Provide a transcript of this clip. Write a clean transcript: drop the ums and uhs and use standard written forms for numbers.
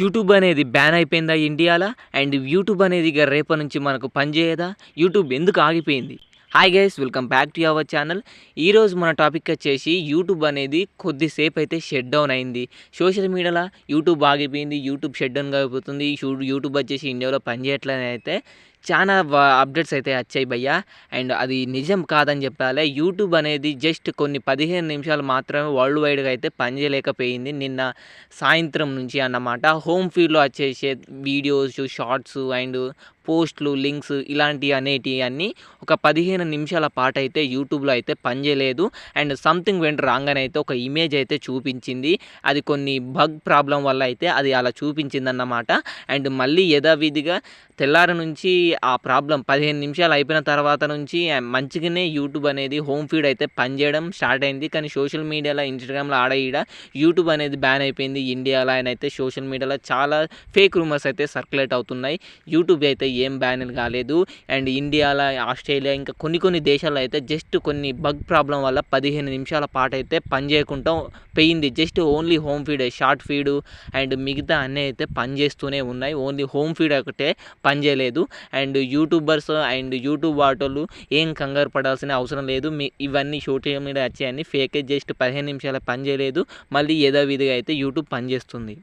YouTube అనేది ban అయిపోయిందా ఇండియాల? And YouTube అనేది ఇక రేపటి నుంచి మనకు పనిచేయదా? యూట్యూబ్ ఎందుకు ఆగిపోయింది? Hi guys, welcome back to our channel. ఈరోజు మన టాపిక్ వచ్చేసి యూట్యూబ్ అనేది కొద్దిసేపు అయితే షట్ డౌన్ అయింది. సోషల్ మీడియాలో యూట్యూబ్ ఆగిపోయింది, యూట్యూబ్ షట్ డౌన్ అయిపోతుంది, యూట్యూబ్ వచ్చేసి ఇండియాలో పనిచేయట్లని అయితే చాలా అప్డేట్స్ అయితే వచ్చాయి భయ్య. అండ్ అది నిజం కాదని చెప్పాలి. యూట్యూబ్ అనేది జస్ట్ కొన్ని 15 నిమిషాలు మాత్రమే వరల్డ్ వైడ్గా అయితే పనిచేయలేకపోయింది నిన్న సాయంత్రం నుంచి అన్నమాట. హోమ్ ఫీడ్లో వచ్చేసే వీడియోస్, షార్ట్స్ అండ్ పోస్ట్లు, లింక్స్ ఇలాంటివి అనేటివి అన్నీ ఒక 15 నిమిషాల పాటు అయితే యూట్యూబ్లో అయితే పనిచేయలేదు. అండ్ సంథింగ్ వెంట్ రాంగ్ అని అయితే ఒక ఇమేజ్ అయితే చూపించింది. అది కొన్ని బగ్ ప్రాబ్లం వల్ల అయితే అది అలా చూపించింది అన్నమాట. అండ్ మళ్ళీ యథావిధిగా తెల్లారి నుంచి ఆ ప్రాబ్లం 15 నిమిషాలు అయిపోయిన తర్వాత నుంచి మంచిగానే యూట్యూబ్ అనేది హోమ్ ఫీడ్ అయితే పనిచేయడం స్టార్ట్ అయింది. కానీ సోషల్ మీడియాలో, ఇన్స్టాగ్రామ్లో ఈడ యూట్యూబ్ అనేది బ్యాన్ అయిపోయింది ఇండియాలో అని అయితే సోషల్ మీడియాలో చాలా ఫేక్ రూమర్స్ అయితే సర్క్యులేట్ అవుతున్నాయి. యూట్యూబ్ అయితే ఏం బ్యాన్ కాలేదు. అండ్ ఇండియాలో, ఆస్ట్రేలియా ఇంకా కొన్ని దేశాల్లో అయితే జస్ట్ కొన్ని బగ్ ప్రాబ్లం వల్ల 15 నిమిషాల పాటు అయితే పనిచేయకుండా పోయింది. Just only home feed, short feed and మిగతా అన్నీ అయితే పనిచేస్తూనే ఉన్నాయి. ఓన్లీ హోమ్ ఫీడ్ ఒకటే పనిచేయలేదు. అండ్ యూట్యూబర్స్ అండ్ యూట్యూబ్ వాటోళ్ళు ఏం కంగారు పడాల్సిన అవసరం లేదు. ఇవన్నీ సోషల్ మీడియా వచ్చాయని ఫేకే. జస్ట్ 15 నిమిషాల పని చేయలేదు, మళ్ళీ యథావిధిగా అయితే యూట్యూబ్ పనిచేస్తుంది.